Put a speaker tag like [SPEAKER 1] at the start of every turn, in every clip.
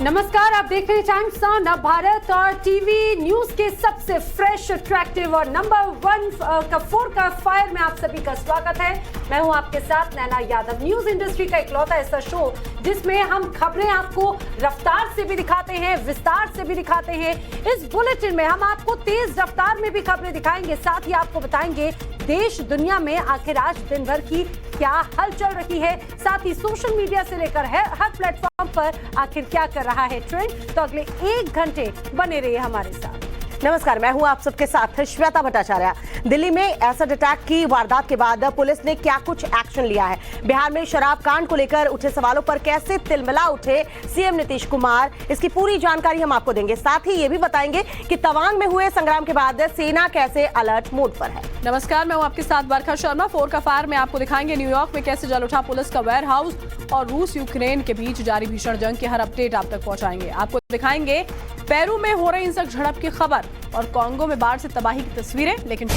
[SPEAKER 1] नमस्कार, आप देख रहे हैं टाइम्स ऑन भारत और टीवी न्यूज के सबसे फ्रेश, अट्रैक्टिव और नंबर 1 का 4 का फायर में आप सभी का स्वागत है। मैं हूं आपके साथ नैना यादव। न्यूज इंडस्ट्री का इकलौता ऐसा शो जिसमें हम खबरें आपको रफ्तार से भी दिखाते हैं, विस्तार से भी दिखाते हैं। इस बुलेटिन में हम आपको तेज रफ्तार में भी खबरें दिखाएंगे, साथ ही आपको बताएंगे देश दुनिया में आखिर आज दिन भर की क्या हलचल रही है, साथ ही सोशल मीडिया से लेकर हर प्लेटफॉर्म पर आखिर क्या कर रहा है ट्रेंड। तो अगले 1 घंटे बने रहिए हमारे साथ।
[SPEAKER 2] नमस्कार, मैं हूं आप सबके साथ श्वेता भट्टाचार्य। दिल्ली में एसिड अटैक की वारदात के बाद पुलिस ने क्या कुछ एक्शन लिया है, बिहार में शराब कांड को लेकर उठे सवालों पर कैसे तिलमिला उठे सीएम नीतीश कुमार, इसकी पूरी जानकारी हम आपको देंगे। साथ ही ये भी बताएंगे कि तवांग में हुए संग्राम के बाद सेना कैसे अलर्ट मोड पर है।
[SPEAKER 3] नमस्कार, मैं हूं आपके साथ बरखा शर्मा। 4 का फायर में आपको दिखाएंगे न्यूयॉर्क में कैसे जल उठा पुलिस का वेयर हाउस और रूस यूक्रेन के बीच जारी भीषण जंग की हर अपडेट आप तक पहुंचाएंगे। आपको दिखाएंगे पेरू में हो रही हिंसक झड़प की खबर और कांगो में बाढ़ से तबाही की तस्वीरें। लेकिन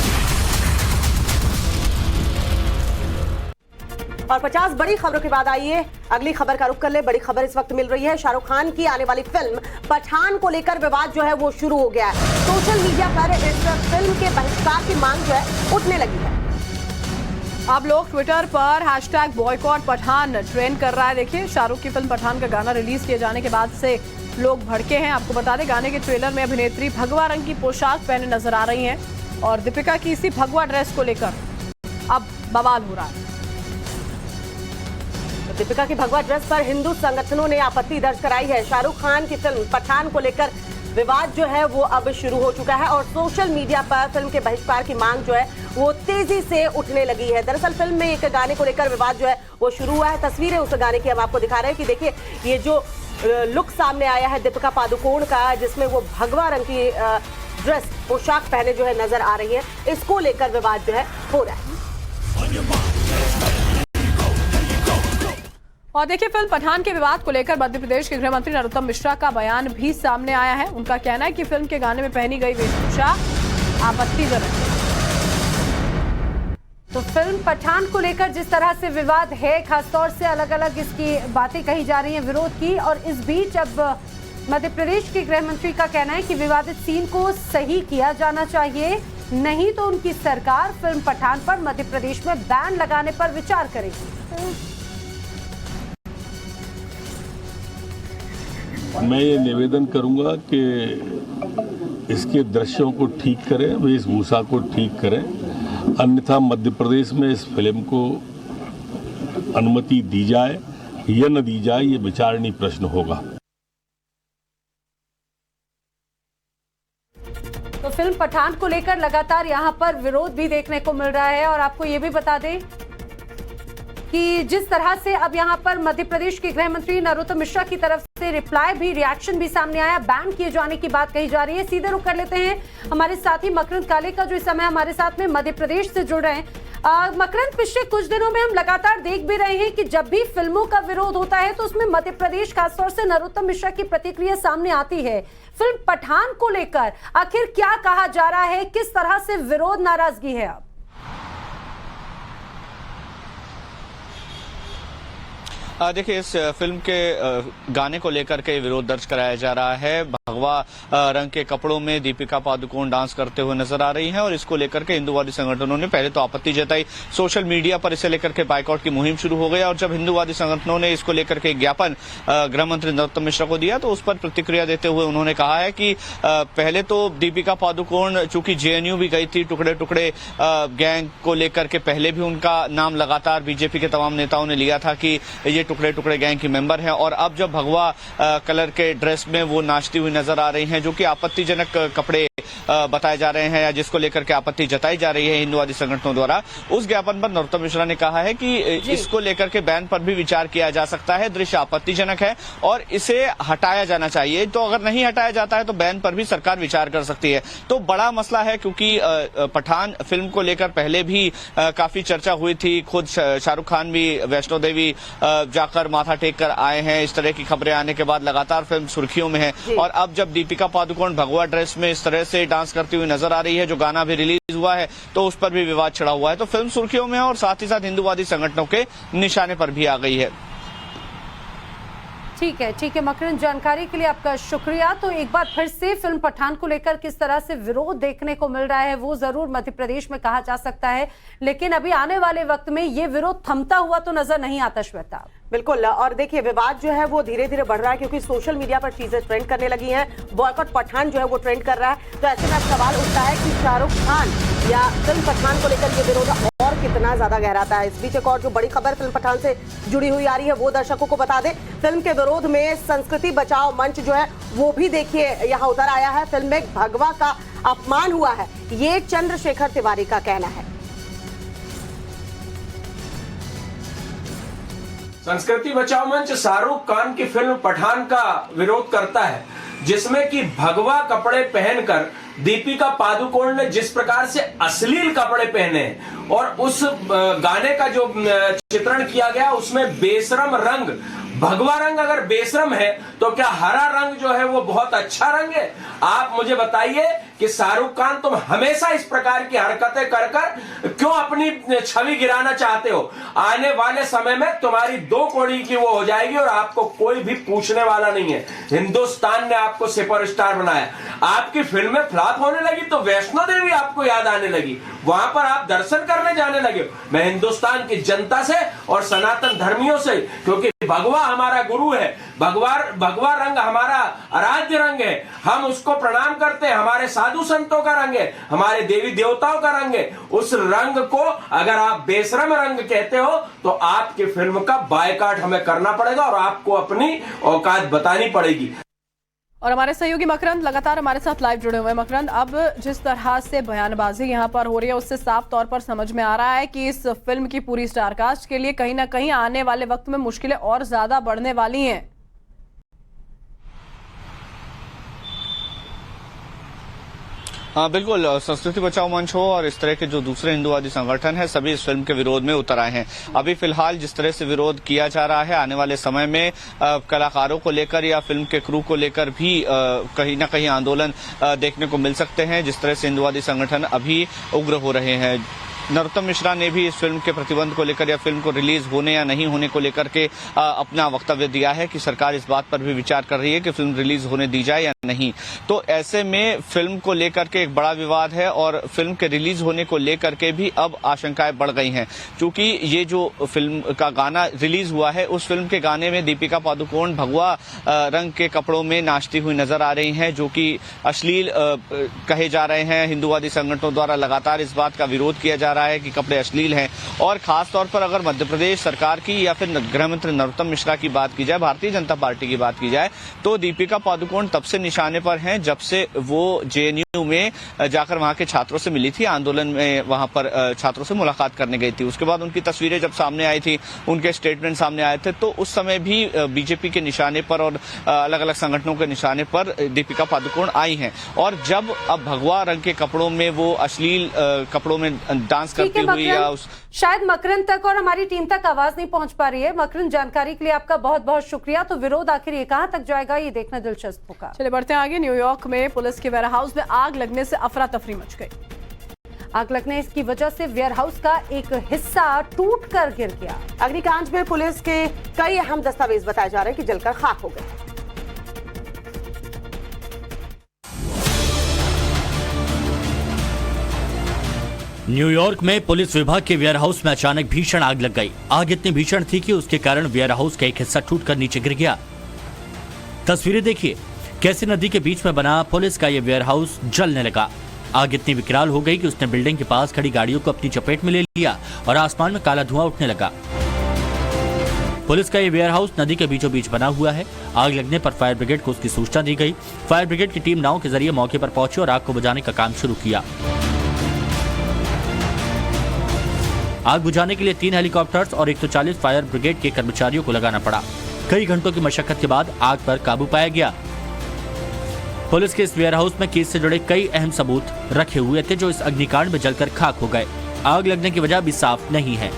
[SPEAKER 2] और 50 बड़ी खबरों के बाद आइए अगली खबर का रुख कर ले। बड़ी खबर इस वक्त मिल रही है, शाहरुख खान की आने वाली फिल्म पठान को लेकर विवाद जो है वो शुरू हो गया है। सोशल मीडिया पर इस फिल्म के बहिष्कार की मांग जो है उठने लगी है।
[SPEAKER 3] आप लोग ट्विटर पर #बॉयकॉट पठान ट्रेंड कर रहा है। देखिए, शाहरुख की फिल्म पठान का गाना रिलीज किए जाने के बाद से लोग भड़के हैं। आपको बता दें, गाने के ट्रेलर में अभिनेत्री भगवा रंग की पोशाक पहने नजर आ रही हैं और दीपिका की इसी भगवा ड्रेस को लेकर अब बवाल हो रहा है।
[SPEAKER 2] दीपिका की भगवा ड्रेस पर हिंदू संगठनों ने आपत्ति दर्ज कराई है। शाहरुख खान की फिल्म पठान को लेकर विवाद जो है वो अब शुरू हो चुका है और सोशल मीडिया पर फिल्म के बहिष्कार की मांग जो है वो तेजी से उठने लगी है। दरअसल फिल्म में एक गाने को लेकर विवाद जो है वो शुरू हुआ है। तस्वीरें उस गाने की हम आपको दिखा रहे हैं कि देखिए ये जो लुक सामने आया है दीपिका पादुकोण का, जिसमें वो भगवा रंग की ड्रेस पोशाक पहने जो है नजर आ रही है, इसको लेकर विवाद जो है हो रहा है।
[SPEAKER 3] और देखिए, फिल्म पठान के विवाद को लेकर मध्य प्रदेश के गृह मंत्री नरोत्तम मिश्रा का बयान भी सामने आया है। उनका कहना है कि फिल्म के गाने में पहनी गई वेशभूषा आपत्तिजनक है।
[SPEAKER 1] तो फिल्म पठान को लेकर जिस तरह से विवाद है, खासतौर से अलग अलग इसकी बातें कही जा रही हैं विरोध की, और इस बीच अब मध्य प्रदेश के गृह मंत्री का कहना है कि विवादित सीन को सही किया जाना चाहिए, नहीं तो उनकी सरकार फिल्म पठान पर मध्य प्रदेश में बैन लगाने पर विचार करेगी।
[SPEAKER 4] मैं ये निवेदन करूंगा कि इसके दृश्यों को ठीक करें, वेशभूषा को ठीक करें, अन्यथा मध्य प्रदेश में इस फिल्म को अनुमति दी जाए या न दी जाए, ये विचारणीय प्रश्न होगा।
[SPEAKER 1] तो फिल्म पठान को लेकर लगातार यहां पर विरोध भी देखने को मिल रहा है और आपको ये भी बता दें कि जिस तरह से अब यहां पर मध्य प्रदेश के गृह मंत्री नरोत्तम मिश्रा की तरफ से रिएक्शन भी सामने आया, बैन किए जाने की बात कही जा रही है। सीधे रुख कर लेते हैं हमारे साथी मकरंद काले का, जो इस समय हमारे साथ में मध्य प्रदेश से जुड़ रहे हैं। मकरंद, पिछले कुछ दिनों में हम लगातार देख भी रहे हैं कि जब भी फिल्मों का विरोध होता है तो उसमें मध्य प्रदेश खासतौर से नरोत्तम मिश्रा की प्रतिक्रिया सामने आती है। फिल्म पठान को लेकर आखिर क्या कहा जा रहा है, किस तरह से विरोध नाराजगी है? अब
[SPEAKER 5] देखिए, इस फिल्म के गाने को लेकर के विरोध दर्ज कराया जा रहा है। भगवा रंग के कपड़ों में दीपिका पादुकोण डांस करते हुए नजर आ रही हैं और इसको लेकर के हिंदूवादी संगठनों ने पहले तो आपत्ति जताई। सोशल मीडिया पर इसे लेकर के बाइकआउट की मुहिम शुरू हो गई और जब हिंदूवादी संगठनों ने इसको लेकर के ज्ञापन गृह मंत्री नरोत्तम मिश्रा को दिया तो उस पर प्रतिक्रिया देते हुए उन्होंने कहा है कि पहले तो दीपिका पादुकोण चूंकि जेएनयू भी गई थी, टुकड़े टुकड़े गैंग को लेकर के पहले भी उनका नाम लगातार बीजेपी के तमाम नेताओं ने लिया था कि ये टुकड़े टुकड़े गैंग की मेंबर हैं, और अब जब भगवा कलर के ड्रेस में वो नाचती हुई नजर आ रही हैं, जो कि आपत्तिजनक कपड़े बताए जा रहे हैं या जिसको लेकर के आपत्ति जताई जा रही है हिंदूवादी संगठनों द्वारा, उस ज्ञापन पर नरोत्तम मिश्रा ने कहा है कि इसको लेकर के बैन पर भी विचार किया जा सकता है। दृश्य आपत्तिजनक है और इसे हटाया जाना चाहिए, तो अगर नहीं हटाया जाता है तो बैन पर भी सरकार विचार कर सकती है। तो बड़ा मसला है क्योंकि पठान फिल्म को लेकर पहले भी काफी चर्चा हुई थी। खुद शाहरुख खान भी वैष्णो देवी जाकर माथा टेक कर आए हैं। इस तरह की खबरें आने के बाद लगातार फिल्म सुर्खियों में है और अब जब दीपिका पादुकोण भगवा ड्रेस में इस तरह से डांस करती हुई नजर आ रही है, जो गाना भी रिलीज हुआ है, तो उस पर भी विवाद छिड़ा हुआ है। तो फिल्म सुर्खियों में है और साथ ही साथ हिंदूवादी संगठनों के निशाने पर भी आ गई है।
[SPEAKER 1] ठीक है मकरंद, जानकारी के लिए आपका शुक्रिया। तो एक बार फिर से फिल्म पठान को लेकर किस तरह से विरोध देखने को मिल रहा है वो जरूर मध्य प्रदेश में कहा जा सकता है, लेकिन अभी आने वाले वक्त में ये विरोध थमता हुआ तो नजर नहीं आता श्वेता।
[SPEAKER 2] बिल्कुल, और देखिए विवाद जो है वो धीरे धीरे बढ़ रहा है क्योंकि सोशल मीडिया पर चीजें ट्रेंड करने लगी हैं। बॉयकॉट पठान जो है वो ट्रेंड कर रहा है। तो ऐसे में अब सवाल उठता है कि शाहरुख खान या फिल्म पठान को लेकर ये विरोध और कितना ज्यादा गहराता है। इस बीच एक और जो बड़ी खबर फिल्म पठान से जुड़ी हुई आ रही है वो दर्शकों को बता दें। फिल्म के विरोध में संस्कृति बचाओ मंच जो है वो भी देखिए यहाँ उतर आया है। फिल्म में भगवा का अपमान हुआ है, ये चंद्रशेखर तिवारी का कहना है।
[SPEAKER 6] संस्कृति बचाओ मंच शाहरुख खान की फिल्म पठान का विरोध करता है, जिसमें कि भगवा कपड़े पहनकर दीपिका पादुकोण ने जिस प्रकार से अश्लील कपड़े पहने हैं और उस गाने का जो चित्रण किया गया उसमें बेशरम रंग, भगवा रंग अगर बेशरम है तो क्या हरा रंग जो है वो बहुत अच्छा रंग है? आप मुझे बताइए कि शाहरुख खान तुम हमेशा इस प्रकार की हरकतें कर कर क्यों अपनी छवि गिराना चाहते हो? आने वाले समय में तुम्हारी 2 कौड़ी की वो हो जाएगी और आपको कोई भी पूछने वाला नहीं है। हिंदुस्तान ने आपको सुपरस्टार बनाया, आपकी फिल्में फ्लॉप होने लगी तो वैष्णो देवी आपको याद आने लगी, वहां पर आप दर्शन करने जाने लगे। मैं हिंदुस्तान की जनता से और सनातन धर्मियों से, क्योंकि भगवा हमारा गुरु है, भगवा रंग हमारा आराध्य रंग है, हम उसको प्रणाम करते हैं, हमारे साधु संतों का रंग है, हमारे देवी देवताओं का रंग है। उस रंग को अगर आप बेशरम रंग कहते हो तो आपकी फिल्म का बायकॉट हमें करना पड़ेगा और आपको अपनी औकात बतानी पड़ेगी।
[SPEAKER 3] और हमारे सहयोगी मकरंद लगातार हमारे साथ लाइव जुड़े हुए हैं। मकरंद, अब जिस तरह से बयानबाजी यहाँ पर हो रही है उससे साफ तौर पर समझ में आ रहा है कि इस फिल्म की पूरी स्टारकास्ट के लिए कहीं ना कहीं आने वाले वक्त में मुश्किलें और ज्यादा बढ़ने वाली हैं।
[SPEAKER 5] हाँ बिल्कुल, संस्कृति बचाओ मंच हो और इस तरह के जो दूसरे हिंदूवादी संगठन है सभी इस फिल्म के विरोध में उतर आए हैं। अभी फिलहाल जिस तरह से विरोध किया जा रहा है, आने वाले समय में कलाकारों को लेकर या फिल्म के क्रू को लेकर भी कहीं ना कहीं आंदोलन देखने को मिल सकते हैं, जिस तरह से हिंदूवादी संगठन अभी उग्र हो रहे हैं। नरोत्तम मिश्रा ने भी इस फिल्म के प्रतिबंध को लेकर या फिल्म को रिलीज होने या नहीं होने को लेकर के अपना वक्तव्य दिया है कि सरकार इस बात पर भी विचार कर रही है कि फिल्म रिलीज होने दी जाए या नहीं। तो ऐसे में फिल्म को लेकर के एक बड़ा विवाद है और फिल्म के रिलीज होने को लेकर के भी अब आशंकाएं बढ़ गई हैं, क्योंकि ये जो फिल्म का गाना रिलीज हुआ है उस फिल्म के गाने में दीपिका पादुकोण भगवा रंग के कपड़ों में नाचती हुई नजर आ रही हैं, जो कि अश्लील कहे जा रहे हैं। हिंदूवादी संगठनों द्वारा लगातार इस बात का विरोध किया जा रहा है कि कपड़े अश्लील हैं। और खास तौर पर अगर मध्य प्रदेश सरकार की या फिर गृह मंत्री नरोत्तम मिश्रा की बात की जाए, भारतीय जनता पार्टी की बात की जाए, तो दीपिका पादुकोण तब से निशाने पर हैं जब से वो जेएनयू में जाकर वहां के छात्रों से मिली थी, आंदोलन में वहां पर छात्रों से मुलाकात करने गई थी। उसके बाद उनकी तस्वीरें जब सामने आई थी, उनके स्टेटमेंट सामने आए थे, तो उस समय भी बीजेपी के निशाने पर और अलग अलग संगठनों के निशाने पर दीपिका पादुकोण आई हैं। और जब अब भगवा रंग के कपड़ों में वो अश्लील कपड़ों में डांस करती हुई या
[SPEAKER 1] शायद मकरंद तक और हमारी टीम तक आवाज नहीं पहुंच पा रही है। मकरंद, जानकारी के लिए आपका बहुत बहुत शुक्रिया। तो विरोध आखिर ये कहां तक जाएगा, ये देखना दिलचस्प होगा।
[SPEAKER 3] चलिए बढ़ते हैं आगे। न्यूयॉर्क में पुलिस के वेयर हाउस में आग लगने से अफरा तफरी मच गई।
[SPEAKER 1] आग लगने की वजह से वेयर हाउस का एक हिस्सा टूटकर गिर गया।
[SPEAKER 2] अग्निकांड में पुलिस के कई अहम दस्तावेज बताए जा रहे हैं कि जलकर खाक हो गए।
[SPEAKER 7] न्यूयॉर्क में पुलिस विभाग के वेयर हाउस में अचानक भीषण आग लग गई। आग इतनी भीषण थी कि उसके कारण वेयर हाउस का एक हिस्सा टूटकर नीचे गिर गया। तस्वीरें देखिए, कैसे नदी के बीच में बना पुलिस का यह वेयर हाउस जलने लगा। आग इतनी विकराल हो गई कि उसने बिल्डिंग के पास खड़ी गाड़ियों को अपनी चपेट में ले लिया और आसमान में काला धुआं उठने लगा। पुलिस का यह वेयर हाउस नदी के बीचों बीच बना हुआ है। आग लगने पर फायर ब्रिगेड को उसकी सूचना दी गई। फायर ब्रिगेड की टीम नाव के जरिए मौके पर पहुंची और आग को बुझाने का काम शुरू किया। आग बुझाने के लिए 3 हेलीकॉप्टर्स और 140 फायर ब्रिगेड के कर्मचारियों को लगाना पड़ा। कई घंटों की मशक्कत के बाद आग पर काबू पाया गया। पुलिस के इस वेयर हाउस में केस से जुड़े कई अहम सबूत रखे हुए थे जो इस अग्निकांड में जलकर खाक हो गए। आग लगने की वजह भी साफ नहीं है।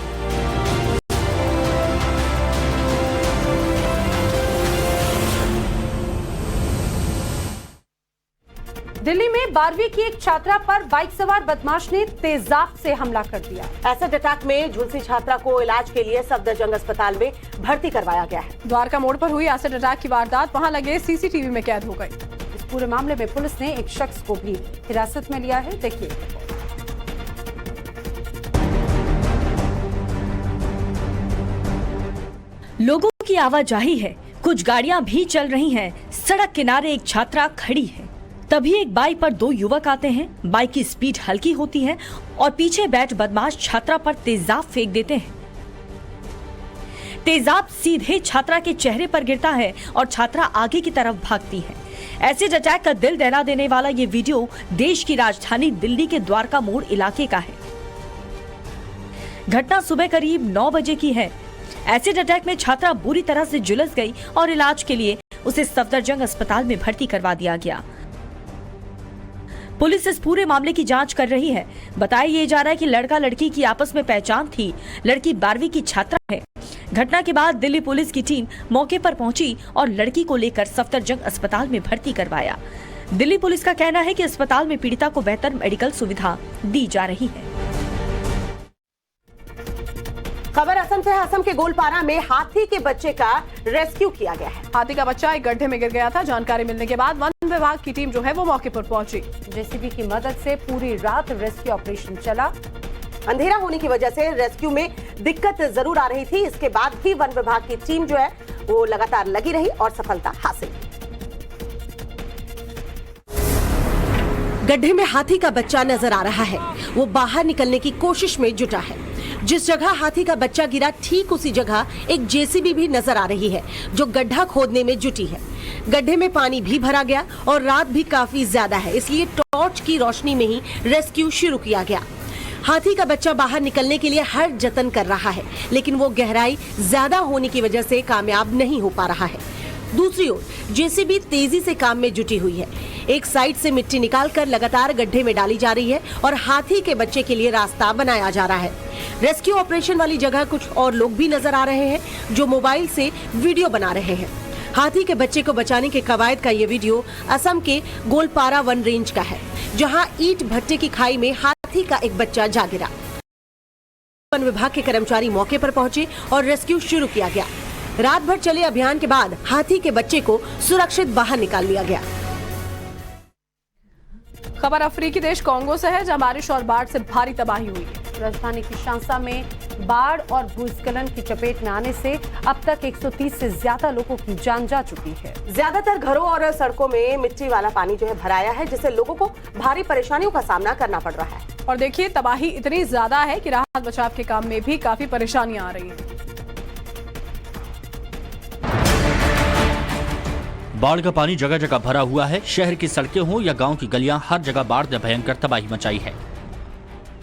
[SPEAKER 1] दिल्ली में 12वीं की एक छात्रा पर बाइक सवार बदमाश ने तेजाब से हमला कर दिया।
[SPEAKER 2] एसिड अटैक में झुलसी छात्रा को इलाज के लिए सफदरजंग अस्पताल में भर्ती करवाया गया है।
[SPEAKER 3] द्वारका मोड़ पर हुई एसिड अटैक की वारदात वहां लगे सीसीटीवी में कैद हो गई।
[SPEAKER 1] इस पूरे मामले में पुलिस ने एक शख्स को भी हिरासत में लिया है। देखिए,
[SPEAKER 8] लोगों की आवाजाही है, कुछ गाड़ियां भी चल रही हैं। सड़क किनारे एक छात्रा खड़ी है, तभी एक बाइक पर दो युवक आते हैं। बाइक की स्पीड हल्की होती है और पीछे बैठ बदमाश छात्रा पर तेजाब फेंक देते हैं। तेजाब सीधे छात्रा के चेहरे पर गिरता है और छात्रा आगे की तरफ भागती है। एसिड अटैक का दिल दहला देने वाला ये वीडियो देश की राजधानी दिल्ली के द्वारका मोड़ इलाके का है। घटना सुबह करीब 9 बजे की है। एसिड अटैक में छात्रा बुरी तरह से झुलस गई और इलाज के लिए उसे सफदरजंग अस्पताल में भर्ती करवा दिया गया। पुलिस इस पूरे मामले की जांच कर रही है। बताया ये जा रहा है कि लड़का लड़की की आपस में पहचान थी। लड़की 12वीं की छात्रा है। घटना के बाद दिल्ली पुलिस की टीम मौके पर पहुंची और लड़की को लेकर सफदरजंग अस्पताल में भर्ती करवाया। दिल्ली पुलिस का कहना है कि अस्पताल में पीड़िता को बेहतर मेडिकल सुविधा दी जा रही है।
[SPEAKER 2] खबर असम से है। असम के गोलपारा में हाथी के बच्चे का रेस्क्यू किया गया है।
[SPEAKER 3] हाथी का बच्चा एक गड्ढे में गिर गया था। जानकारी मिलने के बाद वन विभाग की टीम जो है वो मौके पर पहुंची।
[SPEAKER 1] जेसीबी की मदद से पूरी रात रेस्क्यू ऑपरेशन चला।
[SPEAKER 2] अंधेरा होने की वजह से रेस्क्यू में दिक्कत जरूर आ रही थी। इसके बाद भी वन विभाग की टीम जो है वो लगातार लगी रही और सफलता हासिल की। गड्ढे में हाथी का बच्चा नजर आ रहा है। वो बाहर निकलने की कोशिश में जुटा है। जिस जगह हाथी का बच्चा गिरा ठीक उसी जगह एक जेसीबी भी नजर आ रही है जो गड्ढा खोदने में जुटी है। गड्ढे में पानी भी भरा गया और रात भी काफी ज्यादा है, इसलिए टॉर्च की रोशनी में ही रेस्क्यू शुरू किया गया। हाथी का बच्चा बाहर निकलने के लिए हर जतन कर रहा है, लेकिन वो गहराई ज्यादा होने की वजह से कामयाब नहीं हो पा रहा है। दूसरी ओर जेसीबी तेजी से काम में जुटी हुई है। एक साइड से मिट्टी निकालकर लगातार गड्ढे में डाली जा रही है और हाथी के बच्चे के लिए रास्ता बनाया जा रहा है। रेस्क्यू ऑपरेशन वाली जगह कुछ और लोग भी नजर आ रहे हैं जो मोबाइल से वीडियो बना रहे हैं। हाथी के बच्चे को बचाने के कवायद का ये वीडियो असम के गोलपारा वन रेंज का है, जहां ईंट भट्टे की खाई में हाथी का एक बच्चा जा गिरा। वन विभाग के कर्मचारी मौके पर पहुंचे और रेस्क्यू शुरू किया गया। रात भर चले अभियान के बाद हाथी के बच्चे को सुरक्षित बाहर निकाल लिया गया।
[SPEAKER 3] खबर अफ्रीकी देश कांगो से है, जहां बारिश और बाढ़ से भारी तबाही हुई है।
[SPEAKER 1] राजधानी किशांसा में बाढ़ और भूस्खलन की चपेट में आने से अब तक 130 से ज्यादा लोगों की जान जा चुकी है।
[SPEAKER 2] ज्यादातर घरों और सड़कों में मिट्टी वाला पानी जो है भराया है, जिससे लोगों को भारी परेशानियों का सामना करना पड़ रहा है।
[SPEAKER 3] और देखिए, तबाही इतनी ज्यादा है कि राहत बचाव के काम में भी काफी परेशानियां आ रही हैं।
[SPEAKER 7] बाढ़ का पानी जगह जगह भरा हुआ है। शहर की सड़कें हो या गांव की गलियां, हर जगह बाढ़ ने भयंकर तबाही मचाई है।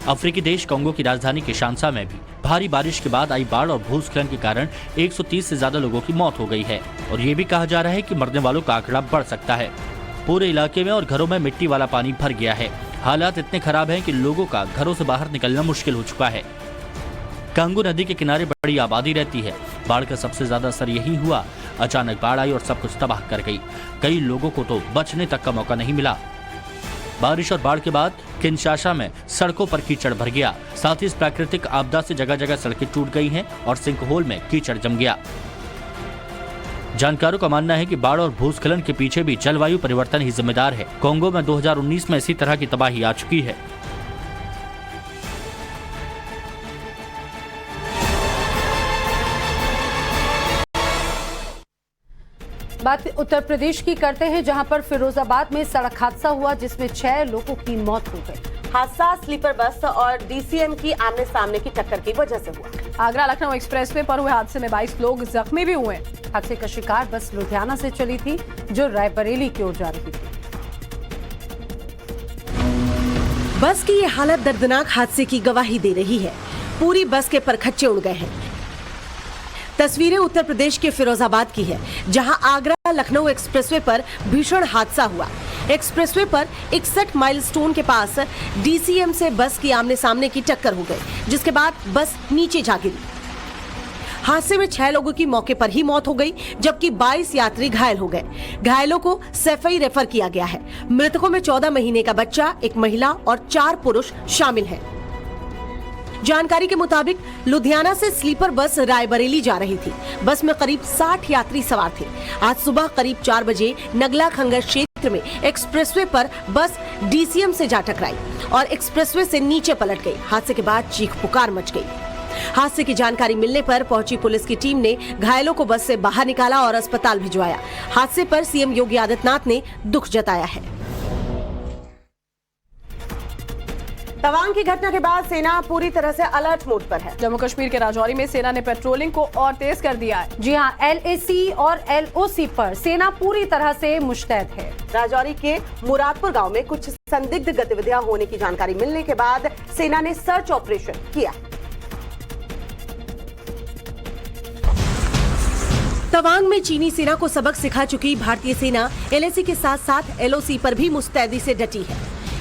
[SPEAKER 7] अफ्रीकी देश कांगो की राजधानी किशांसा में भी भारी बारिश के बाद आई बाढ़ और भूस्खलन के कारण 130 से ज्यादा लोगों की मौत हो गई है और ये भी कहा जा रहा है कि मरने वालों का आंकड़ा बढ़ सकता है। पूरे इलाके में और घरों में मिट्टी वाला पानी भर गया है। हालात इतने खराब हैं कि लोगों का घरों से बाहर निकलना मुश्किल हो चुका है। कांगो नदी के किनारे बड़ी आबादी रहती है। बाढ़ का सबसे ज्यादा असर यही हुआ। अचानक बाढ़ आई और सब कुछ तबाह कर गई। कई लोगों को तो बचने तक का मौका नहीं मिला। बारिश और बाढ़ के बाद किनशासा में सड़कों पर कीचड़ भर गया। साथ ही इस प्राकृतिक आपदा से जगह जगह सड़कें टूट गई हैं और सिंक होल में कीचड़ जम गया। जानकारों का मानना है कि बाढ़ और भूस्खलन के पीछे भी जलवायु परिवर्तन ही जिम्मेदार है। कांगो में 2019 में इसी तरह की तबाही आ चुकी है।
[SPEAKER 1] बात उत्तर प्रदेश की करते हैं, जहां पर फिरोजाबाद में सड़क हादसा हुआ जिसमें 6 लोगों की मौत हो गई।
[SPEAKER 2] हादसा स्लीपर बस और डीसीएम की आमने सामने की टक्कर की वजह से हुआ।
[SPEAKER 3] आगरा लखनऊ एक्सप्रेसवे पर हुए हादसे में 22 लोग जख्मी भी हुए।
[SPEAKER 1] हादसे का शिकार बस लुधियाना से चली थी जो रायबरेली की ओर जा रही थी।
[SPEAKER 2] बस की ये हालत दर्दनाक हादसे की गवाही दे रही है। पूरी बस के परखच्चे उड़ गए हैं। तस्वीरें उत्तर प्रदेश के फिरोजाबाद की है, जहां आगरा लखनऊ एक्सप्रेसवे पर भीषण हादसा हुआ। एक्सप्रेसवे पर 61 माइलस्टोन के पास डीसीएम से बस की आमने सामने की टक्कर हो गई, जिसके बाद बस नीचे जा गिरी। हादसे में 6 लोगों की मौके पर ही मौत हो गई, जबकि 22 यात्री घायल हो गए। घायलों को सैफई रेफर किया गया है। मृतकों में 14 महीने का बच्चा, एक महिला और 4 पुरुष शामिल हैं। जानकारी के मुताबिक लुधियाना से स्लीपर बस रायबरेली जा रही थी। बस में करीब 60 यात्री सवार थे। आज सुबह करीब 4 बजे नगला खंगर क्षेत्र में एक्सप्रेसवे पर बस डीसीएम से जा टकराई और एक्सप्रेसवे से नीचे पलट गई। हादसे के बाद चीख पुकार मच गई। हादसे की जानकारी मिलने पर पहुंची पुलिस की टीम ने घायलों को बस से बाहर निकाला और अस्पताल भिजवाया। हादसे पर सीएम योगी आदित्यनाथ ने दुख जताया है। तवांग की घटना के बाद सेना पूरी तरह से अलर्ट मोड पर है।
[SPEAKER 3] जम्मू कश्मीर के राजौरी में सेना ने पेट्रोलिंग को और तेज कर दिया है।
[SPEAKER 1] जी हां, एलएसी और एलओसी पर सेना पूरी तरह से मुस्तैद है।
[SPEAKER 2] राजौरी के मुरादपुर गांव में कुछ संदिग्ध गतिविधियां होने की जानकारी मिलने के बाद सेना ने सर्च ऑपरेशन किया। तवांग में चीनी सेना को सबक सिखा चुकी भारतीय सेना एलएसी के साथ साथ एलओसी पर भी मुस्तैदी से डटी है।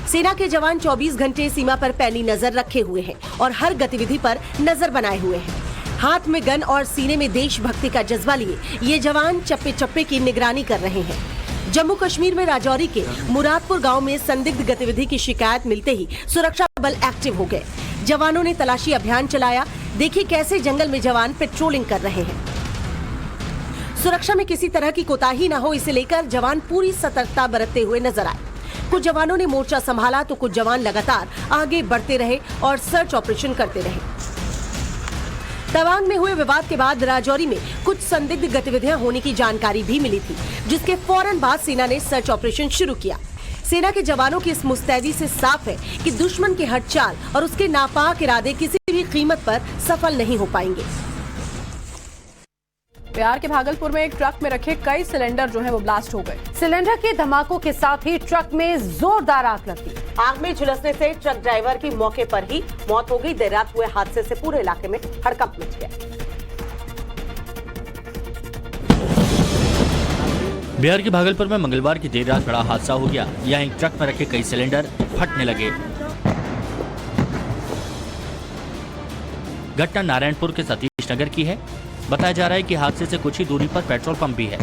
[SPEAKER 2] सेना के जवान 24 घंटे सीमा पर पैनी नजर रखे हुए हैं और हर गतिविधि पर नजर बनाए हुए हैं। हाथ में गन और सीने में देशभक्ति का जज्बा लिए ये जवान चप्पे चप्पे की निगरानी कर रहे हैं। जम्मू कश्मीर में राजौरी के मुरादपुर गांव में संदिग्ध गतिविधि की शिकायत मिलते ही सुरक्षा बल एक्टिव हो गए। जवानों ने तलाशी अभियान चलाया। देखिए कैसे जंगल में जवान पेट्रोलिंग कर रहे हैं। सुरक्षा में किसी तरह की कोताही न हो, इसे लेकर जवान पूरी सतर्कता बरतते हुए नजर आए। कुछ जवानों ने मोर्चा संभाला तो कुछ जवान लगातार आगे बढ़ते रहे और सर्च ऑपरेशन करते रहे। तवांग में हुए विवाद के बाद राजौरी में कुछ संदिग्ध गतिविधियां होने की जानकारी भी मिली थी, जिसके फौरन बाद सेना ने सर्च ऑपरेशन शुरू किया। सेना के जवानों की इस मुस्तैदी से साफ है कि दुश्मन के हट चाल और उसके नापाक इरादे किसी भी कीमत पर सफल नहीं हो पाएंगे।
[SPEAKER 3] बिहार के भागलपुर में एक ट्रक में रखे कई सिलेंडर जो है वो ब्लास्ट हो गए।
[SPEAKER 1] सिलेंडर के धमाकों के साथ ही ट्रक में जोरदार आग लगी।
[SPEAKER 2] आग में झुलसने से ट्रक ड्राइवर की मौके पर ही मौत हो गई। देर रात हुए हादसे से पूरे इलाके में हड़कंप मच गया।
[SPEAKER 7] बिहार के भागलपुर में मंगलवार की देर रात बड़ा हादसा हो गया। यहाँ एक ट्रक में रखे कई सिलेंडर फटने लगे। घटना नारायणपुर के सतीश नगर की है। बताया जा रहा है कि हादसे से कुछ ही दूरी पर पेट्रोल पंप भी है।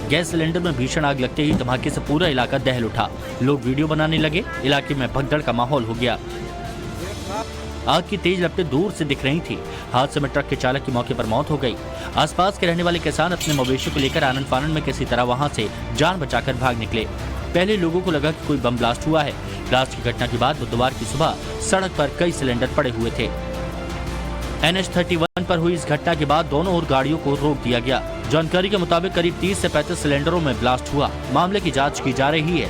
[SPEAKER 7] गैस सिलेंडर में भीषण आग लगते ही धमाके से पूरा इलाका दहल उठा। लोग वीडियो बनाने लगे। इलाके में भगदड़ का माहौल हो गया। आग की तेज लपटें दूर से दिख रही थी। हादसे में ट्रक के चालक की मौके पर मौत हो गई। आसपास के रहने वाले किसान अपने मवेशी को लेकर आनंद फानंद में किसी तरह वहां से जान बचाकर भाग निकले। पहले लोगों को लगा कि कोई बम ब्लास्ट हुआ है। ब्लास्ट की घटना के बाद बुधवार की सुबह सड़क पर कई सिलेंडर पड़े हुए थे। NH 31 पर हुई इस घटना के बाद दोनों ओर गाड़ियों को रोक दिया गया। जानकारी के मुताबिक करीब 30 से 35 सिलेंडरों में ब्लास्ट हुआ। मामले की जांच की जा रही है।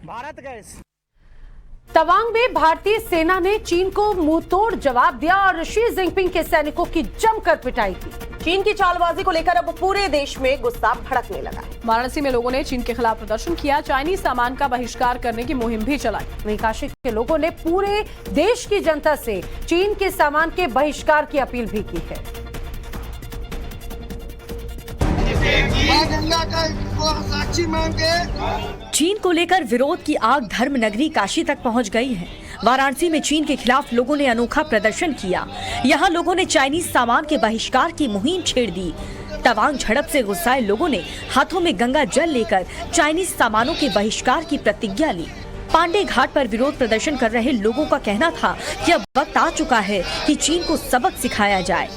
[SPEAKER 9] भारत गैस।
[SPEAKER 1] तवांग में भारतीय सेना ने चीन को मुंहतोड़ जवाब दिया और शी जिनपिंग के सैनिकों की जमकर पिटाई की।
[SPEAKER 2] चीन की चालबाजी को लेकर अब पूरे देश में गुस्सा भड़कने लगा है।
[SPEAKER 3] वाराणसी में लोगों ने चीन के खिलाफ प्रदर्शन किया। चाइनीज सामान का बहिष्कार करने की मुहिम भी चलाई।
[SPEAKER 1] वहीं काशी के लोगों ने पूरे देश की जनता से चीन के सामान के बहिष्कार की अपील भी की है।
[SPEAKER 8] चीन को लेकर विरोध की आग धर्म नगरी काशी तक पहुंच गई है। वाराणसी में चीन के खिलाफ लोगों ने अनोखा प्रदर्शन किया। यहां लोगों ने चाइनीज सामान के बहिष्कार की मुहिम छेड़ दी। तवांग झड़प से गुस्साए लोगों ने हाथों में गंगा जल लेकर चाइनीज सामानों के बहिष्कार की प्रतिज्ञा ली। पांडे घाट पर विरोध प्रदर्शन कर रहे लोगों का कहना था कि अब वक्त आ चुका है कि चीन को सबक सिखाया जाए।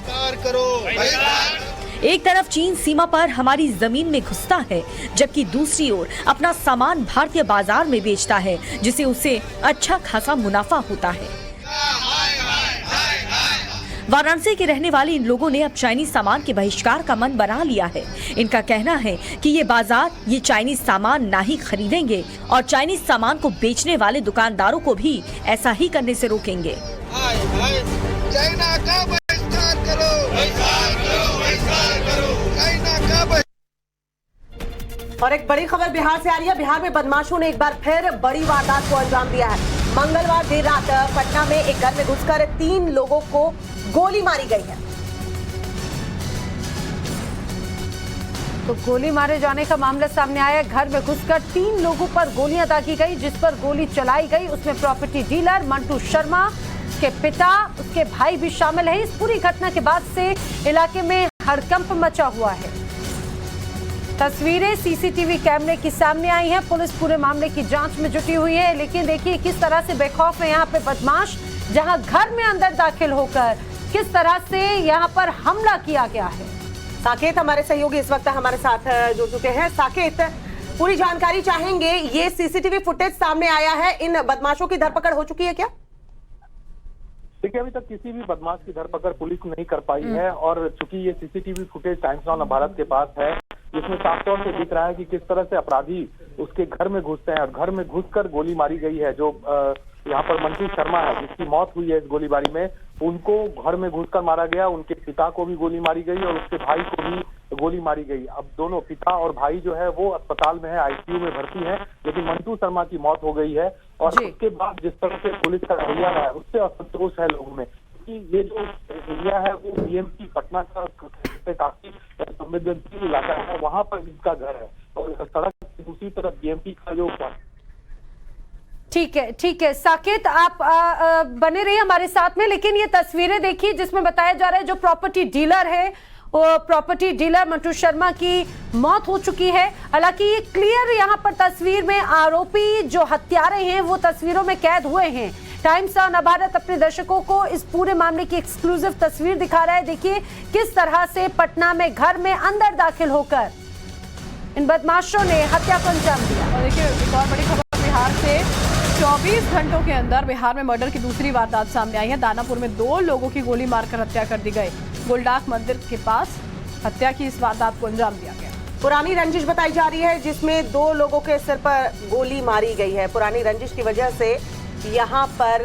[SPEAKER 8] एक तरफ चीन सीमा पर हमारी जमीन में घुसता है, जबकि दूसरी ओर अपना सामान भारतीय बाजार में बेचता है, जिसे उसे अच्छा खासा मुनाफा होता है। वाराणसी के रहने वाले इन लोगों ने अब चाइनीज सामान के बहिष्कार का मन बना लिया है। इनका कहना है कि ये बाजार ये चाइनीज सामान ना ही खरीदेंगे और चाइनीज सामान को बेचने वाले दुकानदारों को भी ऐसा ही करने से रोकेंगे।
[SPEAKER 9] चाइना का बहिष्कार करो, बहिष्कार करो, चाइना का बहिष्कार।
[SPEAKER 2] और एक बड़ी खबर बिहार से आ रही है। बिहार में बदमाशों ने एक बार फिर बड़ी वारदात को अंजाम दिया है। मंगलवार देर रात पटना में एक घर में घुसकर 3 लोगों को गोली मारी गई है।
[SPEAKER 1] तो गोली मारे जाने का मामला सामने आया। घर में घुसकर 3 लोगों पर गोलियां दागी गई, जिस पर गोली चलाई गई उसमें प्रॉपर्टी डीलर मंटू शर्मा, उसके पिता, उसके भाई भी शामिल है। इस पूरी घटना के बाद से इलाके में हड़कंप मचा हुआ है। तस्वीरें सीसीटीवी कैमरे की सामने आई हैं। पुलिस पूरे मामले की जांच में जुटी हुई है, लेकिन देखिए किस तरह से बेखौफ है यहाँ पे बदमाश, जहां घर में अंदर दाखिल होकर किस तरह से यहाँ पर हमला किया गया है।
[SPEAKER 2] साकेत हमारे सहयोगी इस वक्त हमारे साथ जुड़ चुके हैं। साकेत, पूरी जानकारी चाहेंगे। ये सीसीटीवी फुटेज सामने आया है, इन बदमाशों की धरपकड़ हो चुकी है क्या?
[SPEAKER 10] देखिए, अभी तक किसी भी बदमाश की धरपकड़ पुलिस नहीं कर पाई है, और चूंकि ये CCTV footage times of Bharat के पास है, जिसमें साफ तौर से दिख रहा है कि किस तरह से अपराधी उसके घर में घुसते हैं और घर में घुसकर गोली मारी गई है। जो यहाँ पर मंटू शर्मा है, जिसकी मौत हुई है इस गोलीबारी में, उनको घर में घुसकर मारा गया। उनके पिता को भी गोली मारी गई और उसके भाई को भी गोली मारी गई। अब दोनों पिता और भाई जो है वो अस्पताल में है, आईसीयू में भर्ती है, लेकिन मंटू शर्मा की मौत हो गई है। और उसके बाद जिस तरह से पुलिस का रवैया है, उससे असंतोष है लोगों में कि ये जो एरिया है वो बीएमपी पटना का काफी संवेदनशील इलाका है, वहाँ पर इसका घर है और सड़क की दूसरी तरफ बीएमपी का जो।
[SPEAKER 1] ठीक है साकेत, आप बने रहिए हमारे साथ में। लेकिन ये तस्वीरें देखिए जिसमें बताया जा रहा है जो प्रॉपर्टी डीलर है, वो प्रॉपर्टी डीलर मंटू शर्मा की मौत हो चुकी है। हालांकि ये क्लियर यहाँ पर तस्वीर में आरोपी जो हत्यारे हैं वो तस्वीरों में कैद हुए हैं। टाइम्स ऑफ भारत अपने दर्शकों को इस पूरे मामले की एक्सक्लूसिव तस्वीर दिखा रहा है। देखिए किस तरह से पटना में घर में अंदर दाखिल होकर इन बदमाशों ने हत्या को अंजाम दिया।
[SPEAKER 3] और देखिए एक और बड़ी खबर बिहार से, 24 घंटों के अंदर बिहार में मर्डर की दूसरी वारदात सामने आई है। दानापुर में 2 लोगों की गोली मारकर हत्या कर दी गई। गोलडाक मंदिर के पास हत्या की इस वारदात को अंजाम दिया गया।
[SPEAKER 2] पुरानी रंजिश बताई जा रही है, जिसमें 2 लोगों के सिर पर गोली मारी गई है। पुरानी रंजिश की वजह से यहाँ पर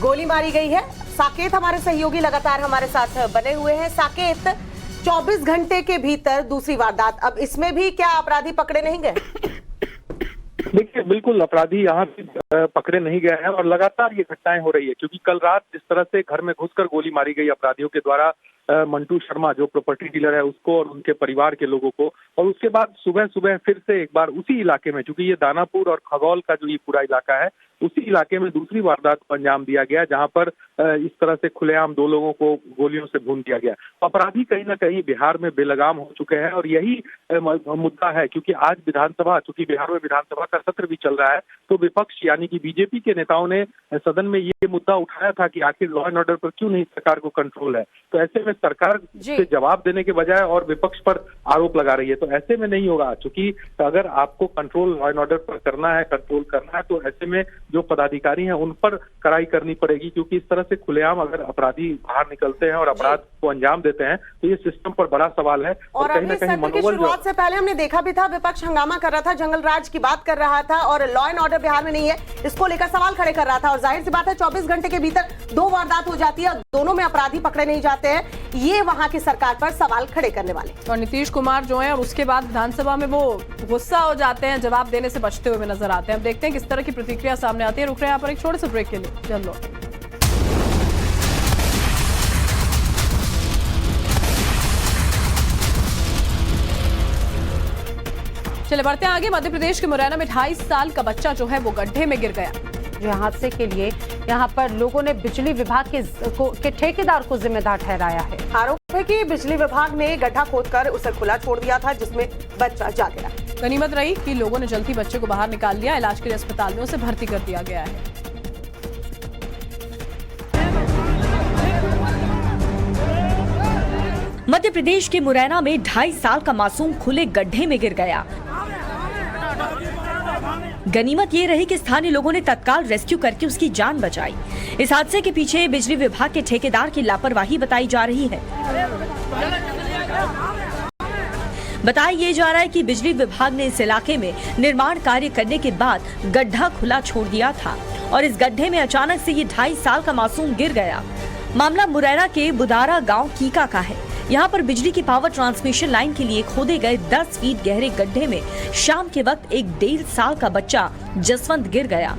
[SPEAKER 2] गोली मारी गई है। साकेत हमारे सहयोगी लगातार हमारे साथ बने हुए हैं। साकेत, 24 घंटे के भीतर दूसरी वारदात, अब इसमें भी क्या अपराधी पकड़े नहीं गए?
[SPEAKER 10] देखिए, बिल्कुल अपराधी यहाँ भी पकड़े नहीं गए हैं और लगातार ये घटनाएं हो रही है, क्योंकि कल रात जिस तरह से घर में घुसकर गोली मारी गई अपराधियों के द्वारा मंटू शर्मा जो प्रॉपर्टी डीलर है उसको और उनके परिवार के लोगों को, और उसके बाद सुबह सुबह फिर से एक बार उसी इलाके में, क्योंकि ये दानापुर और खगौल का जो ये पूरा इलाका है, उसी इलाके में दूसरी वारदात को अंजाम दिया गया, जहां पर इस तरह से खुलेआम 2 लोगों को गोलियों से भून दिया गया। अपराधी कहीं ना कहीं बिहार में बेलगाम हो चुके हैं और यही मुद्दा है, क्योंकि आज विधानसभा, चूंकि बिहार में विधानसभा का सत्र भी चल रहा है, तो विपक्ष यानी कि बीजेपी के नेताओं ने सदन में ये मुद्दा उठाया था कि आखिर लॉ एंड ऑर्डर पर क्यों नहीं सरकार को कंट्रोल है। तो ऐसे में सरकार से जवाब देने के बजाय और विपक्ष पर आरोप लगा रही है, तो ऐसे में नहीं होगा। चूंकि अगर आपको कंट्रोल लॉ एंड ऑर्डर पर करना है, कंट्रोल करना है, तो ऐसे में जो पदाधिकारी हैं उन पर कड़ाई करनी पड़ेगी, क्योंकि इस तरह से खुलेआम अगर अपराधी बाहर निकलते हैं और अपराध को अंजाम देते हैं तो ये सिस्टम पर बड़ा सवाल है।
[SPEAKER 2] और
[SPEAKER 10] कहीं ना कहीं मनोबल
[SPEAKER 2] शुरुआत से पहले हमने देखा भी था, विपक्ष हंगामा कर रहा था, जंगल राज की बात कर रहा था और लॉ एंड ऑर्डर बिहार में नहीं है, इसको लेकर सवाल खड़े कर रहा था। और जाहिर सी बात है 24 घंटे के भीतर 2 वारदात हो जाती है और दोनों में अपराधी पकड़े नहीं जाते हैं, ये वहां की सरकार पर सवाल खड़े करने वाले।
[SPEAKER 3] और नीतीश कुमार जो है और उसके बाद विधानसभा में वो गुस्सा हो जाते हैं, जवाब देने से बचते हुए नजर आते हैं। अब देखते हैं किस तरह की प्रतिक्रिया सामने आती है। रुक रहे हैं यहाँ पर एक छोटे से ब्रेक के लिए, जल्द लौट। चले बढ़ते हैं आगे। मध्य प्रदेश के मुरैना में 2.5 साल का बच्चा जो है वो गड्ढे में गिर गया।
[SPEAKER 1] जो हादसे के लिए यहाँ पर लोगों ने बिजली विभाग के ठेकेदार को जिम्मेदार ठहराया है।
[SPEAKER 2] आरोप है कि बिजली विभाग ने गड्ढा खोदकर उसे खुला छोड़ दिया था, जिसमें बच्चा जा गिरा।
[SPEAKER 3] गनीमत रही कि लोगों ने जल्दी बच्चे को बाहर निकाल लिया। इलाज के लिए अस्पताल में उसे भर्ती कर दिया गया है।
[SPEAKER 8] मध्य प्रदेश के मुरैना में 2.5 साल का मासूम खुले गड्ढे में गिर गया। गनीमत ये रही कि स्थानीय लोगों ने तत्काल रेस्क्यू करके उसकी जान बचाई। इस हादसे के पीछे बिजली विभाग के ठेकेदार की लापरवाही बताई जा रही है। बताया ये जा रहा है कि बिजली विभाग ने इस इलाके में निर्माण कार्य करने के बाद गड्ढा खुला छोड़ दिया था और इस गड्ढे में अचानक से ये 2.5 साल का मासूम गिर गया। मामला मुरैना के बुदारा गांव कीका का है। यहाँ पर बिजली की पावर ट्रांसमिशन लाइन के लिए खोदे गए 10 फीट गहरे गड्ढे में शाम के वक्त एक 1.5 साल का बच्चा जसवंत गिर गया।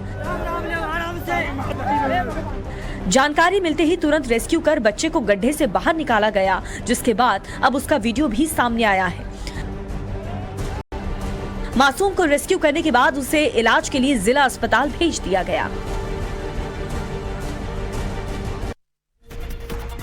[SPEAKER 8] जानकारी मिलते ही तुरंत रेस्क्यू कर बच्चे को गड्ढे से बाहर निकाला गया, जिसके बाद अब उसका वीडियो भी सामने आया है। मासूम को रेस्क्यू करने के बाद उसे इलाज के लिए जिला अस्पताल भेज दिया गया।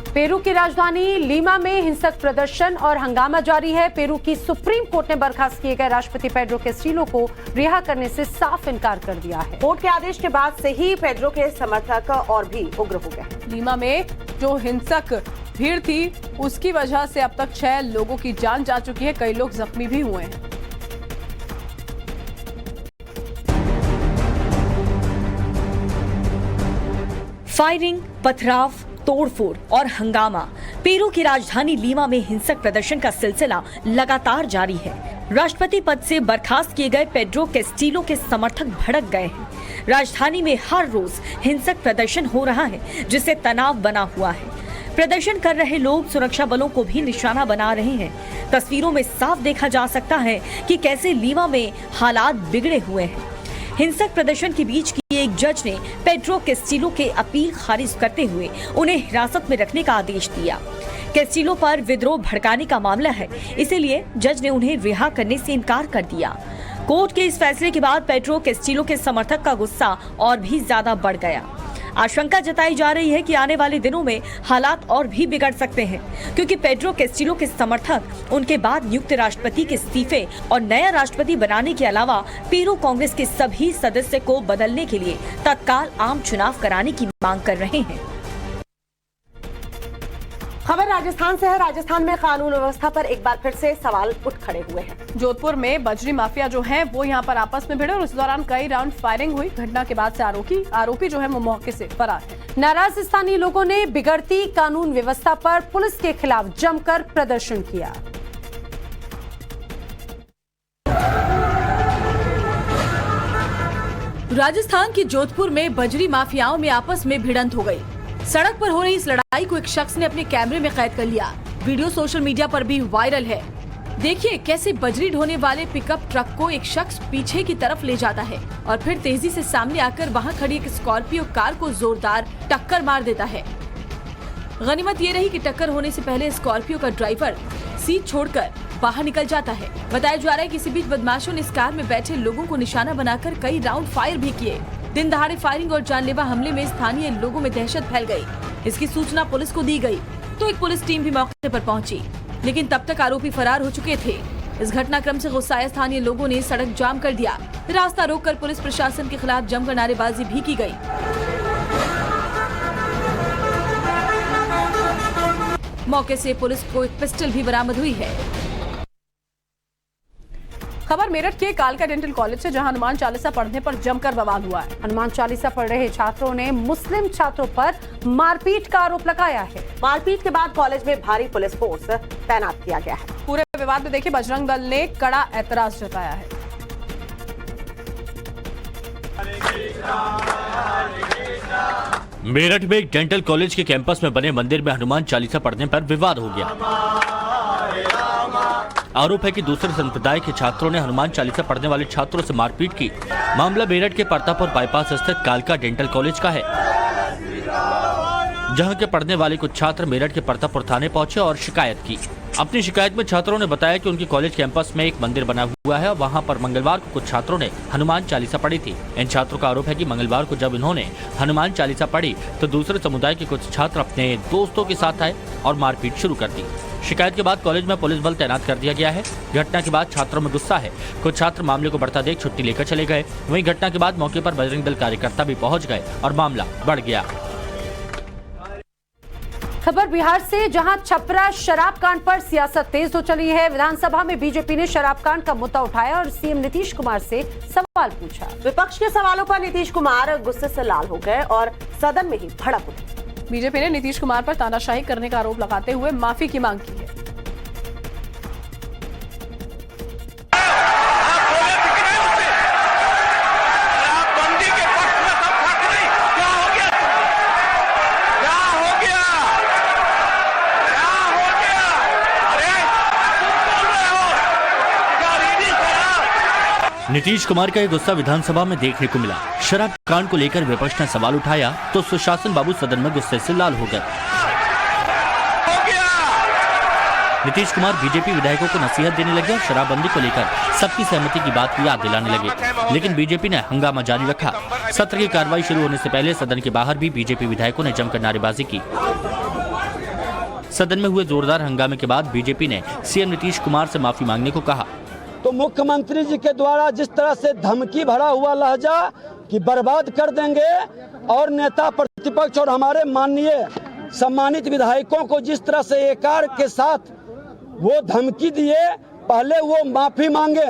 [SPEAKER 1] पेरू की राजधानी लीमा में हिंसक प्रदर्शन और हंगामा जारी है। पेरू की सुप्रीम कोर्ट ने बर्खास्त किए गए राष्ट्रपति पेड्रो कैस्टिलो को रिहा करने से साफ इनकार कर दिया है।
[SPEAKER 2] कोर्ट के आदेश के बाद से ही पेड्रो के समर्थक और भी उग्र हो गए।
[SPEAKER 3] लीमा में जो हिंसक भीड़ थी उसकी वजह से अब तक 6 लोगों की जान जा चुकी है, कई लोग जख्मी भी हुए हैं।
[SPEAKER 8] फायरिंग, पथराव, तोड़फोड़ और हंगामा। पेरू की राजधानी लीमा में हिंसक प्रदर्शन का सिलसिला लगातार जारी है। राष्ट्रपति पद से बर्खास्त किए गए पेड्रो कैस्टिलो के समर्थक भड़क गए हैं। राजधानी में हर रोज हिंसक प्रदर्शन हो रहा है, जिससे तनाव बना हुआ है। प्रदर्शन कर रहे लोग सुरक्षा बलों को भी निशाना बना रहे हैं। तस्वीरों में साफ देखा जा सकता है कि कैसे लीमा में हालात बिगड़े हुए हैं। हिंसक प्रदर्शन के बीच की एक जज ने पेड्रो कैस्टिलो के अपील खारिज करते हुए उन्हें हिरासत में रखने का आदेश दिया। कैस्टिलो पर विद्रोह भड़काने का मामला है, इसीलिए जज ने उन्हें रिहा करने से इनकार कर दिया। कोर्ट के इस फैसले के बाद पेड्रो कैस्टिलो के समर्थक का गुस्सा और भी ज्यादा बढ़ गया। आशंका जताई जा रही है कि आने वाले दिनों में हालात और भी बिगड़ सकते हैं, क्योंकि पेड्रो कैस्टिलो के समर्थक उनके बाद नियुक्त राष्ट्रपति के इस्तीफे और नया राष्ट्रपति बनाने के अलावा पेरू कांग्रेस के सभी सदस्य को बदलने के लिए तत्काल आम चुनाव कराने की मांग कर रहे हैं।
[SPEAKER 2] खबर राजस्थान से है। राजस्थान में कानून व्यवस्था पर एक बार फिर से सवाल उठ खड़े हुए हैं।
[SPEAKER 3] जोधपुर में बजरी माफिया जो है वो यहाँ पर आपस में भिड़े और इस दौरान कई राउंड फायरिंग हुई। घटना के बाद से आरोपी जो है वो मौके से फरार है।
[SPEAKER 1] नाराज स्थानीय लोगों ने बिगड़ती कानून व्यवस्था पर पुलिस के खिलाफ जमकर प्रदर्शन किया।
[SPEAKER 11] राजस्थान के जोधपुर में बजरी माफियाओं में आपस में भिड़ंत हो गई। सड़क पर हो रही इस लड़ाई को एक शख्स ने अपने कैमरे में कैद कर लिया। वीडियो सोशल मीडिया पर भी वायरल है। देखिए कैसे बजरी ढोने वाले पिकअप ट्रक को एक शख्स पीछे की तरफ ले जाता है और फिर तेजी से सामने आकर वहां खड़ी एक स्कॉर्पियो कार को जोरदार टक्कर मार देता है। गनीमत ये रही कि टक्कर होने से पहले स्कॉर्पियो का ड्राइवर सीट छोड़कर बाहर निकल जाता है। बताया जा रहा है कि इसी बीच बदमाशों ने इस कार में बैठे लोगों को निशाना बनाकर कई राउंड फायर भी किए। दिन दहाड़े फायरिंग और जानलेवा हमले में स्थानीय लोगों में दहशत फैल गई। इसकी सूचना पुलिस को दी गई तो एक पुलिस टीम भी मौके पर पहुंची, लेकिन तब तक आरोपी फरार हो चुके थे। इस घटनाक्रम से गुस्साए स्थानीय लोगों ने सड़क जाम कर दिया। रास्ता रोककर पुलिस प्रशासन के खिलाफ जमकर नारेबाजी भी की गई। मौके से पुलिस को एक पिस्टल भी बरामद हुई है।
[SPEAKER 3] खबर मेरठ के कालका डेंटल कॉलेज से, जहां हनुमान चालीसा पढ़ने पर जमकर बवाल हुआ है।
[SPEAKER 1] हनुमान चालीसा पढ़ रहे छात्रों ने मुस्लिम छात्रों पर मारपीट का आरोप लगाया है।
[SPEAKER 2] मारपीट के बाद कॉलेज में भारी पुलिस फोर्स तैनात किया गया है।
[SPEAKER 3] पूरे विवाद में देखिए बजरंग दल ने कड़ा ऐतराज जताया है।
[SPEAKER 7] मेरठ में एक डेंटल कॉलेज के कैंपस में बने मंदिर में हनुमान चालीसा पढ़ने पर विवाद हो गया। आरोप है कि दूसरे संप्रदाय के छात्रों ने हनुमान चालीसा पढ़ने वाले छात्रों से मारपीट की। मामला मेरठ के परतापुर बाईपास स्थित कालका डेंटल कॉलेज का है, जहां के पढ़ने वाले कुछ छात्र मेरठ के परतापुर थाने पहुंचे और शिकायत की। अपनी शिकायत में छात्रों ने बताया कि उनके कॉलेज कैंपस में एक मंदिर बना हुआ है और वहां पर मंगलवार को कुछ छात्रों ने हनुमान चालीसा पढ़ी थी। इन छात्रों का आरोप है कि मंगलवार को जब इन्होंने हनुमान चालीसा पढ़ी तो दूसरे समुदाय के कुछ छात्र अपने दोस्तों के साथ आए और मारपीट शुरू कर दी। शिकायत के बाद कॉलेज में पुलिस बल तैनात कर दिया गया है। घटना के बाद छात्रों में गुस्सा है। कुछ छात्र मामले को बढ़ता देख छुट्टी लेकर चले गए। वहीं घटना के बाद मौके पर बजरंग दल कार्यकर्ता भी पहुंच गए और मामला बढ़ गया।
[SPEAKER 1] खबर बिहार से, जहां छपरा शराब कांड पर सियासत तेज हो चली है। विधानसभा में बीजेपी ने शराब कांड का मुद्दा उठाया और सीएम नीतीश कुमार से सवाल पूछा।
[SPEAKER 2] विपक्ष के सवालों पर नीतीश कुमार गुस्से से लाल हो गए और सदन में ही भड़क उठे।
[SPEAKER 3] बीजेपी ने नीतीश कुमार पर तानाशाही करने का आरोप लगाते हुए माफी की मांग की है।
[SPEAKER 7] नीतीश कुमार का ये गुस्सा विधानसभा में देखने को मिला। शराब कांड को लेकर विपक्ष ने सवाल उठाया तो सुशासन बाबू सदन में गुस्से से लाल हो गए। नीतीश कुमार बीजेपी विधायकों को नसीहत देने लगे और शराबबंदी को लेकर सबकी सहमति की बात याद दिलाने लगे, लेकिन बीजेपी ने हंगामा जारी रखा। सत्र की कार्रवाई शुरू होने से पहले सदन के बाहर भी बीजेपी विधायकों ने जमकर नारेबाजी की। सदन में हुए जोरदार हंगामे के बाद बीजेपी ने सीएम नीतीश कुमार से माफी मांगने को कहा।
[SPEAKER 12] तो मुख्यमंत्री जी के द्वारा जिस तरह से धमकी भरा हुआ लहजा कि बर्बाद कर देंगे और नेता प्रतिपक्ष और हमारे माननीय सम्मानित विधायकों को जिस तरह से एकार के साथ वो धमकी दिए, पहले वो माफी मांगे।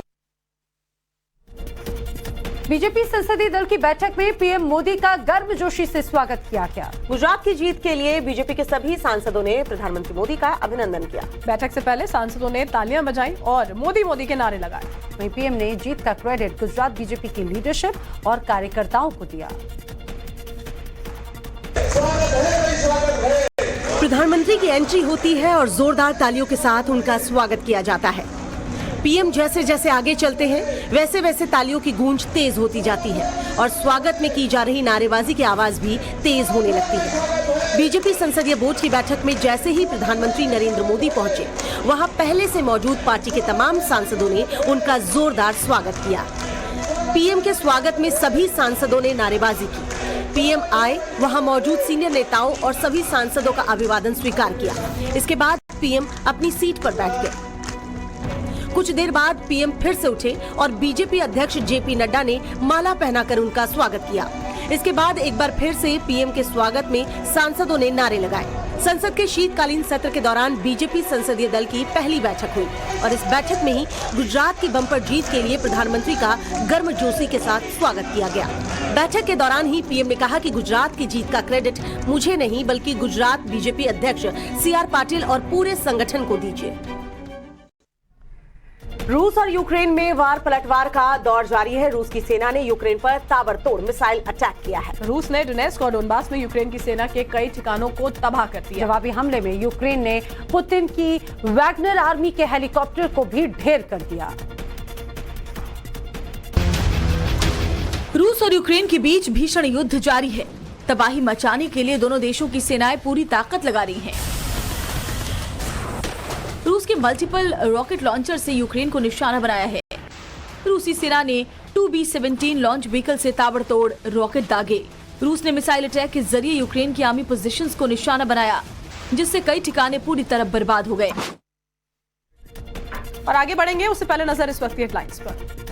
[SPEAKER 1] बीजेपी संसदीय दल की बैठक में पीएम मोदी का गर्मजोशी से स्वागत किया गया।
[SPEAKER 2] गुजरात की जीत के लिए बीजेपी के सभी सांसदों ने प्रधानमंत्री मोदी का अभिनंदन किया।
[SPEAKER 3] बैठक से पहले सांसदों ने तालियां बजाई और मोदी मोदी के नारे लगाए।
[SPEAKER 1] वहीं पीएम ने जीत का क्रेडिट गुजरात बीजेपी की लीडरशिप और कार्यकर्ताओं को दिया।
[SPEAKER 2] प्रधानमंत्री की एंट्री होती है और जोरदार तालियों के साथ उनका स्वागत किया जाता है। पीएम जैसे जैसे आगे चलते हैं वैसे वैसे तालियों की गूंज तेज होती जाती है और स्वागत में की जा रही नारेबाजी की आवाज भी तेज होने लगती है। बीजेपी संसदीय बोर्ड की बैठक में जैसे ही प्रधानमंत्री नरेंद्र मोदी पहुंचे, वहां पहले से मौजूद पार्टी के तमाम सांसदों ने उनका जोरदार स्वागत किया। पीएम के स्वागत में सभी सांसदों ने नारेबाजी की। पीएम आए, वहां मौजूद सीनियर नेताओं और सभी सांसदों का अभिवादन स्वीकार किया। इसके बाद पीएम अपनी सीट पर बैठ गए। कुछ देर बाद पीएम फिर से उठे और बीजेपी अध्यक्ष जेपी नड्डा ने माला पहनाकर उनका स्वागत किया। इसके बाद एक बार फिर से पीएम के स्वागत में सांसदों ने नारे लगाए। संसद के शीतकालीन सत्र के दौरान बीजेपी संसदीय दल की पहली बैठक हुई और इस बैठक में ही गुजरात की बम्पर जीत के लिए प्रधानमंत्री का गर्मजोशी के साथ स्वागत किया गया। बैठक के दौरान ही पीएम ने कहा कि गुजरात की जीत का क्रेडिट मुझे नहीं बल्कि गुजरात बीजेपी अध्यक्ष सीआर पाटिल और पूरे संगठन को दीजिए। रूस और यूक्रेन में वार पलटवार का दौर जारी है। रूस की सेना ने यूक्रेन पर ताबड़तोड़ मिसाइल अटैक किया है।
[SPEAKER 3] रूस ने डोनेट्स्क और डोनबास में यूक्रेन की सेना के कई ठिकानों को तबाह कर दिया।
[SPEAKER 1] जवाबी हमले में यूक्रेन ने पुतिन की वैगनर आर्मी के हेलीकॉप्टर को भी ढेर कर दिया।
[SPEAKER 11] रूस और यूक्रेन के बीच भीषण युद्ध जारी है। तबाही मचाने के लिए दोनों देशों की सेनाएं पूरी ताकत लगा रही हैं। रूस के मल्टीपल रॉकेट लॉन्चर से यूक्रेन को निशाना बनाया है। रूसी सेना ने 2B-17 लॉन्च व्हीकल से ताबड़तोड़ रॉकेट दागे। रूस ने मिसाइल अटैक के जरिए यूक्रेन की आर्मी पोजीशंस को निशाना बनाया, जिससे कई ठिकाने पूरी तरह बर्बाद हो गए।
[SPEAKER 3] और आगे बढ़ेंगे उससे पहले नजर इस वक्त की हेडलाइंस पर।